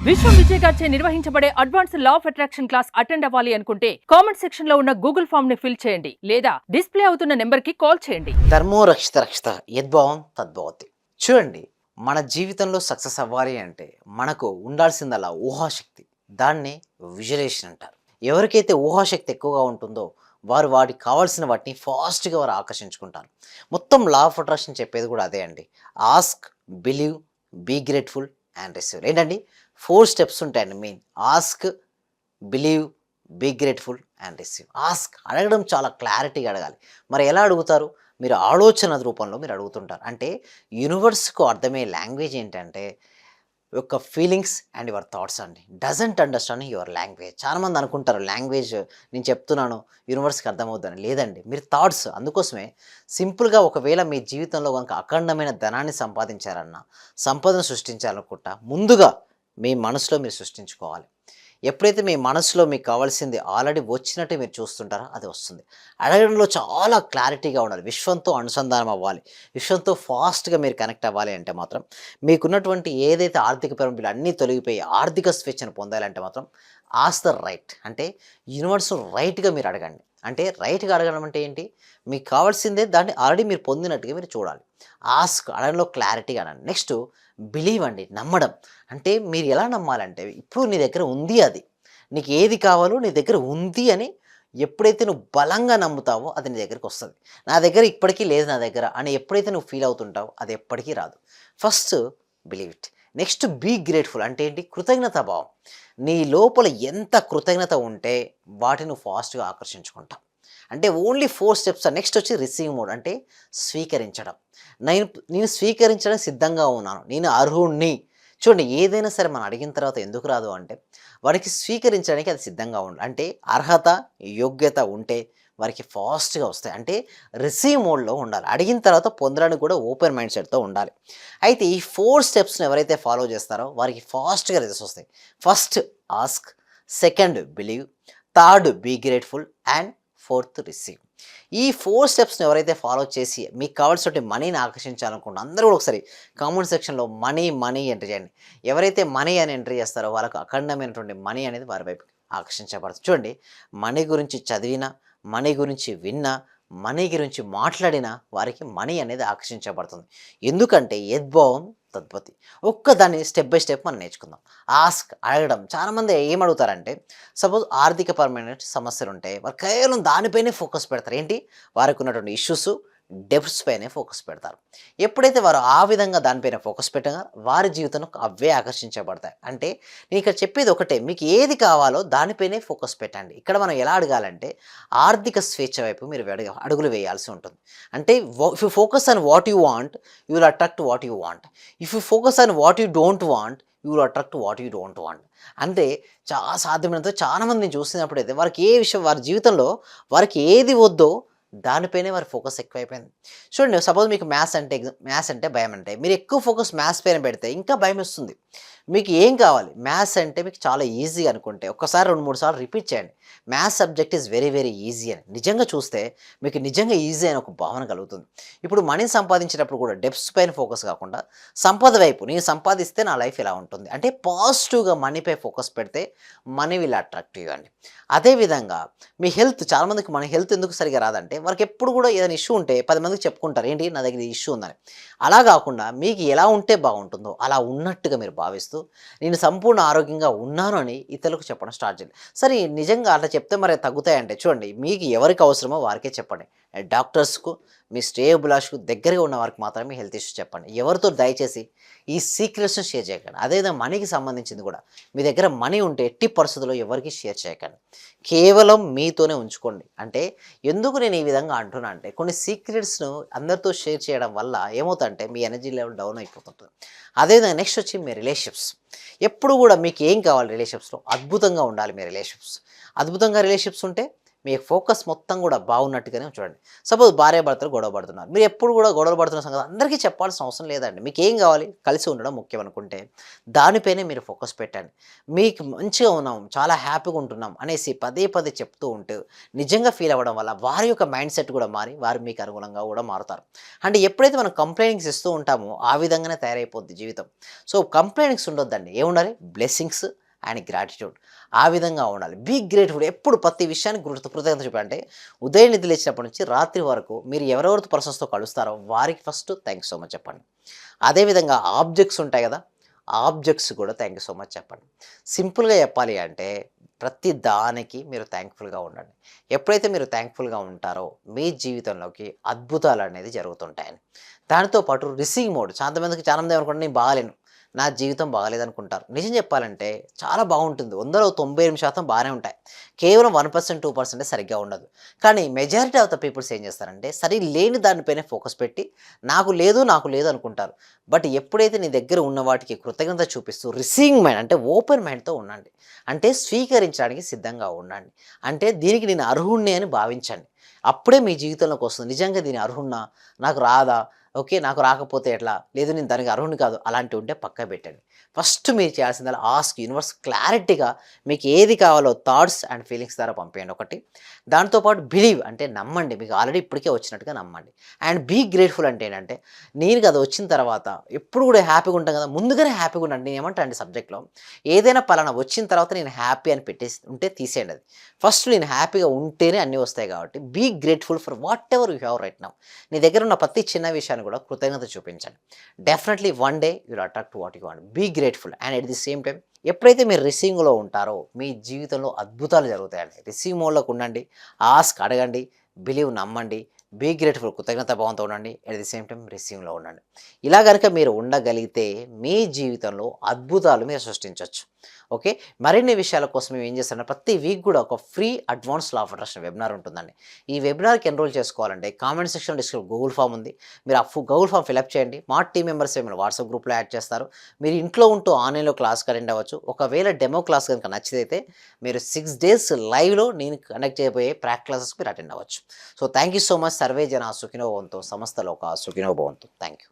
విశ్వం విజయ్ గారిచే నిర్వహించబడే advance law of attraction class attend అవ్వాలి అనుకుంటే కామెంట్ సెక్షన్ లో ఉన్న గూగుల్ ఫామ్ ని ఫిల్ చేయండి లేదా డిస్ప్లే అవుతున్న నెంబర్ కి కాల్ చేయండి. ధర్మో రక్షిత రక్షిత యద్భావం తద్భవతి. చూడండి, మన జీవితంలో సక్సెస్ అవ్వాలి అంటే మనకు ఉండాల్సిందల్లా ఊహాశక్తి. దాన్ని విజువలైజేషన్ అంటారు. ఎవరికైతే ఊహాశక్తి ఎక్కువగా ఉంటుందో వారు వాటికి కావాల్సిన వాటిని ఫాస్ట్గా వారు ఆకర్షించుకుంటారు. మొత్తం లా ఆఫ్ అట్రాక్షన్ చెప్పేది కూడా అదే అండి. Ask, believe, be grateful and receive. ఏంటండి 4 స్టెప్స్ ఉంటాయండి main. Ask, believe, be grateful and receive. Ask అడగడం చాలా క్లారిటీగా అడగాలి. మరి ఎలా అడుగుతారు? మీరు ఆలోచన రూపంలో మీరు అడుగుతుంటారు. అంటే యూనివర్స్కు అర్థమయ్యే లాంగ్వేజ్ ఏంటంటే యొక్క ఫీలింగ్స్ అండ్ యువర్ థాట్స్ అండి. Doesn't understand your language. చాలామంది అనుకుంటారు లాంగ్వేజ్ నేను చెప్తున్నాను యూనివర్స్కి అర్థమవుతుందని. లేదండి, మీరు థాట్స్. అందుకోసమే సింపుల్గా ఒకవేళ మీ జీవితంలో కనుక అఖండమైన ధనాన్ని సంపాదించారన్నా, సంపదను సృష్టించాలనుకుంటా ముందుగా మీ మనసులో మీరు సృష్టించుకోవాలి. ఎప్పుడైతే మీ మనసులో మీకు కావాల్సింది ఆల్రెడీ వచ్చినట్టు మీరు చూస్తుంటారో అది వస్తుంది. అడగడంలో చాలా క్లారిటీగా ఉండాలి. విశ్వంతో అనుసంధానం అవ్వాలి. విశ్వంతో ఫాస్ట్గా మీరు కనెక్ట్ అవ్వాలి అంటే మాత్రం మీకున్నటువంటి ఏదైతే ఆర్థిక పరిమితులు అన్నీ తొలగిపోయి ఆర్థిక స్వేచ్ఛను పొందాలంటే మాత్రం ఆస్ ద రైట్. అంటే యూనివర్స్ రైట్గా మీరు అడగండి. అంటే రైట్గా అడగడం అంటే ఏంటి? మీకు కావాల్సిందే దాన్ని ఆల్రెడీ మీరు పొందినట్టుగా మీరు చూడాలి. ఆస్క్ అడగడంలో క్లారిటీగా అనండి. నెక్స్ట్ బిలీవ్ అండి, నమ్మడం. అంటే మీరు ఎలా నమ్మాలంటే ఇప్పుడు నీ దగ్గర ఉంది, అది నీకు ఏది కావాలో నీ దగ్గర ఉంది అని ఎప్పుడైతే నువ్వు బలంగా నమ్ముతావో అది నీ దగ్గరికి వస్తుంది. నా దగ్గర ఇప్పటికీ లేదు నా దగ్గర అని ఎప్పుడైతే నువ్వు ఫీల్ అవుతుంటావో అది ఎప్పటికీ రాదు. First believe it. Next be grateful. అంటే ఏంటి? కృతజ్ఞత భావం. నీ లోపల ఎంత కృతజ్ఞత ఉంటే వాటిని నువ్వు ఫాస్ట్గా ఆకర్షించుకుంటావు. అంటే ఓన్లీ 4 స్టెప్స్. నెక్స్ట్ వచ్చి రిసీవ్ మోడ్. అంటే స్వీకరించడం. నేను స్వీకరించడానికి సిద్ధంగా ఉన్నాను, నేను అర్హుణ్ణి. చూడండి, ఏదైనా సరే మనం అడిగిన తర్వాత ఎందుకు రాదు అంటే వారికి స్వీకరించడానికి అది సిద్ధంగా ఉండాలి. అంటే అర్హత, యోగ్యత ఉంటే వారికి ఫాస్ట్గా వస్తాయి. అంటే రిసీవ్ మోడ్లో ఉండాలి. అడిగిన తర్వాత పొందడానికి కూడా ఓపెన్ మైండ్ సెట్తో ఉండాలి. అయితే ఈ 4 స్టెప్స్ని ఎవరైతే ఫాలో చేస్తారో వారికి ఫాస్ట్గా రిజల్ట్స్ వస్తాయి. First ask, second believe, third be grateful and fourth receive. ఈ 4 స్టెప్స్ని ఎవరైతే ఫాలో చేసి మీకు కావాల్సిన మనీని ఆకర్షించాలనుకుంటున్నారో అందరూ కూడా ఒకసారి కామెంట్ సెక్షన్లో మనీ మనీ ఎంటర్ చేయండి. ఎవరైతే మనీ అని ఎంటర్ చేస్తారో వాళ్ళకు అఖండమైనటువంటి మనీ అనేది వారి వైపు ఆకర్షించబడుతుంది. చూడండి, మనీ గురించి చదివినా, మనీ గురించి విన్నా, మనీ గురించి మాట్లాడినా వారికి మనీ అనేది ఆకర్షించబడుతుంది. ఎందుకంటే యద్భావం తద్భవతి. దాన్ని స్టెప్ బై స్టెప్ మనం నేర్చుకుందాం. ఆస్క్ అడగడం. చాలామంది ఏం అడుగుతారంటే సపోజ్ ఆర్థికపరమైన సమస్యలు ఉంటాయి, వారు కేవలం దానిపైనే ఫోకస్ పెడతారు. ఏంటి? వారికి ఉన్నటువంటి ఇష్యూస్, డెబ్ట్స్ పైనే ఫోకస్ పెడతారు. ఎప్పుడైతే వారు ఆ విధంగా దానిపైన ఫోకస్ పెట్టగా వారి జీవితంలో అవే ఆకర్షించబడతాయి. అంటే నేను ఇక్కడ చెప్పేది ఒకటే, మీకు ఏది కావాలో దానిపైనే ఫోకస్ పెట్టండి. ఇక్కడ మనం ఎలా అడగాలంటే ఆర్థిక స్వేచ్ఛ వైపు మీరు అడుగులు వేయాల్సి ఉంటుంది. అంటే if you focus on what you want you will attract what you want. If you focus on what you don't want you will attract what you don't want. అంటే సాధ్యమైనంత చాలామందిని చూసినప్పుడైతే వారికి ఏ విషయం, వారి జీవితంలో వారికి ఏది వద్దో దానిపైనే వారి ఫోకస్ ఎక్కువైపోయింది. చూడండి, సపోజ్ మీకు మ్యాథ్స్ అంటే భయం అంటే మీరు ఎక్కువ ఫోకస్ మ్యాథ్స్ పైన పెడితే ఇంకా భయం వస్తుంది. మీకు ఏం కావాలి? మ్యాథ్స్ అంటే మీకు చాలా ఈజీ అనుకుంటే ఒక్కసారి 2-3 సార్లు రిపీట్ చేయండి. Maths subject is very very easy అని. నిజంగా చూస్తే మీకు నిజంగా ఈజీ అని ఒక భావన కలుగుతుంది. ఇప్పుడు మనీ సంపాదించేటప్పుడు కూడా డెప్స్ పైన ఫోకస్ కాకుండా సంపద వైపు, నేను సంపాదిస్తే నా లైఫ్ ఎలా ఉంటుంది అంటే పాజిటివ్గా మనీపై ఫోకస్ పెడితే మనీ విల్ అట్రాక్ట్ యూ అండి. అదేవిధంగా మీ హెల్త్, చాలామందికి మన హెల్త్ ఎందుకు సరిగా రాదంటే వారికి ఎప్పుడు కూడా ఏదైనా ఇష్యూ ఉంటే 10 మందికి చెప్పుకుంటారు, ఏంటి నా దగ్గర ఇష్యూ ఉందని. అలా కాకుండా మీకు ఎలా ఉంటే బాగుంటుందో అలా ఉన్నట్టుగా మీరు భావిస్తూ నేను సంపూర్ణ ఆరోగ్యంగా ఉన్నాను అని ఇతరులకు చెప్పడం స్టార్ట్ చేయండి. సరే, నిజంగా అట్లా చెప్తే మరి తగ్గుతాయంటే చూడండి, మీకు ఎవరికి అవసరమో వారికే చెప్పండి. డాక్టర్స్కు, మీ శ్రేయోభిలాషకు దగ్గరగా ఉన్న వారికి మాత్రమే హెల్త్ ఇష్యూస్ చెప్పండి. ఎవరితో దయచేసి ఈ సీక్రెట్స్ని షేర్ చేయకండి. అదేవిధంగా మనీకి సంబంధించింది కూడా మీ దగ్గర మనీ ఉంటే ఎట్టి పరిస్థితుల్లో ఎవరికి షేర్ చేయకండి. కేవలం మీతోనే ఉంచుకోండి. అంటే ఎందుకు నేను ఈ విధంగా అంటున్నా అంటే కొన్ని సీక్రెట్స్ను అందరితో షేర్ చేయడం వల్ల ఏమవుతుందంటే మీ ఎనర్జీ లెవెల్ డౌన్ అయిపోతుంటుంది. అదేవిధంగా నెక్స్ట్ వచ్చి మీ రిలేషన్షిప్స్. ఎప్పుడు కూడా మీకు ఏం కావాలి? రిలేషన్షిప్స్లో అద్భుతంగా ఉండాలి. మీ రిలేషన్షిప్స్ అద్భుతంగా రిలేషన్షిప్స్ ఉంటే మీ ఫోకస్ మొత్తం కూడా బాగున్నట్టుగానే చూడండి. సపోజ్ భార్యాభర్తలు గొడవ పడుతున్నారు. మీరు ఎప్పుడు కూడా గొడవలు పడుతున్న సంగతి అందరికీ చెప్పాల్సిన అవసరం లేదండి. మీకు ఏం కావాలి? కలిసి ఉండడం ముఖ్యం అనుకుంటే దానిపైనే మీరు ఫోకస్ పెట్టండి. మీకు మంచిగా ఉన్నాం, చాలా హ్యాపీగా ఉంటున్నాం అనేసి పదే పదే చెప్తూ ఉంటూ నిజంగా ఫీల్ అవ్వడం వల్ల వారి యొక్క మైండ్ సెట్ కూడా మారి వారు మీకు అనుగుణంగా కూడా మారుతారు. అంటే ఎప్పుడైతే మనం కంప్లైంట్స్ ఇస్తూ ఉంటామో ఆ విధంగానే తయారైపోద్ది జీవితం. సో కంప్లైంట్స్ ఉండొద్దండి. ఏముండాలి? Blessings and gratitude. ఆ విధంగా ఉండాలి. Be grateful. ఎప్పుడు ప్రతి విషయానికి కృతజ్ఞత చూపండి. ఉదయం నిద్ర లేచినప్పటి నుంచి రాత్రి వరకు మీరు ఎవరెవరితో పర్సన్స్తో కలుస్తారో వారికి first thank you so much చెప్పండి. అదేవిధంగా ఆబ్జెక్ట్స్ ఉంటాయి కదా, ఆబ్జెక్ట్స్ కూడా థ్యాంక్ యూ సో మచ్ చెప్పండి. సింపుల్గా చెప్పాలి అంటే ప్రతి దానికి మీరు థ్యాంక్ఫుల్గా ఉండండి. ఎప్పుడైతే మీరు థ్యాంక్ఫుల్గా ఉంటారో మీ జీవితంలోకి అద్భుతాలు అనేది జరుగుతుంటాయని. దానితో పాటు రిసీవ్ మోడ్. చాలామంది ఏమనుకుంటే నేను బాగాలేను, నా జీవితం బాగాలేదనుకుంటారు. నిజం చెప్పాలంటే చాలా బాగుంటుంది. 100లో 98% బాగానే ఉంటాయి. కేవలం 1%, 2% సరిగ్గా ఉండదు. కానీ మెజారిటీ ఆఫ్ ద పీపుల్స్ ఏం చేస్తారంటే సరి లేని దానిపైనే ఫోకస్ పెట్టి నాకు లేదు అనుకుంటారు. బట్ ఎప్పుడైతే నీ దగ్గర ఉన్న వాటికి కృతజ్ఞత చూపిస్తూ రిసీవింగ్ మైండ్ అంటే ఓపెన్ మైండ్తో ఉండండి. అంటే స్వీకరించడానికి సిద్ధంగా ఉండండి. అంటే దీనికి నేను అర్హుణ్ణి అని భావించండి. అప్పుడే మీ జీవితంలోకి వస్తుంది. నిజంగా దీని అర్హున్నా, నాకు రాదా, ఓకే నాకు రాకపోతే ఎట్లా, లేదు నేను దానికి అర్హుని కాదు, అలాంటివి ఉంటే పక్క పెట్టండి. ఫస్ట్ మీరు చేయాల్సిందల్లా ఆస్క్ యూనివర్స్ క్లారిటీగా మీకు ఏది కావాలో థాట్స్ అండ్ ఫీలింగ్స్ ద్వారా పంపేయండి ఒకటి. దాంతోపాటు బిలీవ్ అంటే నమ్మండి. మీకు ఆల్రెడీ ఇప్పటికే వచ్చినట్టుగా నమ్మండి. అండ్ బీ గ్రేట్ఫుల్ అంటే ఏంటంటే నేను కదా వచ్చిన తర్వాత ఎప్పుడు కూడా హ్యాపీగా ఉంటాం కదా, ముందుగానే హ్యాపీగా ఉండండి. నేను ఏమంటాను సబ్జెక్ట్లో ఏదైనా పలానా వచ్చిన తర్వాత నేను హ్యాపీ అని పెట్టేసి ఉంటే తీసేయండి. అది ఫస్ట్ నేను హ్యాపీగా ఉంటేనే అన్నీ వస్తాయి. కాబట్టి be grateful for whatever you have right now. నీ దగ్గర ఉన్న ప్రతి చిన్న విషయాన్ని కూడా కృతజ్ఞత చూపించండి. Definitely one day you'll attract to what you want. Be grateful and at the same time ఎప్పుడైతే మీరు రిసీవింగ్లో ఉంటారో మీ జీవితంలో అద్భుతాలు జరుగుతాయండి. రిసీవ్ మోడ్లోకి ఉండండి, ఆస్క్ అడగండి, బిలీవ్ నమ్మండి, బీ గ్రేట్ఫుల్ కృతజ్ఞత భావంతో ఉండండి, ఎట్ ది సేమ్ టైం రిసీవింగ్లో ఉండండి. ఇలా కనుక మీరు ఉండగలిగితే మీ జీవితంలో అద్భుతాలు మీరు సృష్టించవచ్చు. ఓకే, మరిన్ని విషయాల కోసం మేము ఏం చేస్తామంటే ప్రతి వీక్ కూడా ఒక free advance law of attraction webinar ఉంటుందండి. ఈ వెబినార్కి ఎన్రోల్ చేసుకోవాలంటే కామెంట్ సెక్షన్లో డిస్క్రిప్షన్ గూగుల్ ఫామ్ ఉంది. మీరు ఆ గూగుల్ ఫామ్ ఫిల్అప్ చేయండి. మా టీమ్ మెంబర్స్ ఏమైనా వాట్సాప్ గ్రూప్లో యాడ్ చేస్తారు. మీరు ఇంట్లో ఉంటూ ఆన్లైన్లో క్లాస్కి అటెండ్ అవ్వచ్చు. ఒకవేళ డెమో క్లాస్ కనుక నచ్చితే మీరు 6 days లైవ్లో నేను కండక్ట్ చేయబోయే ప్రాక్టీస్ క్లాసెస్కి మీరు అటెండ్ అవ్వచ్చు. So thank you so much. Survey జన సుఖినో భవంతు, సమస్త లోకా సుఖినో భవంతు. Thank you.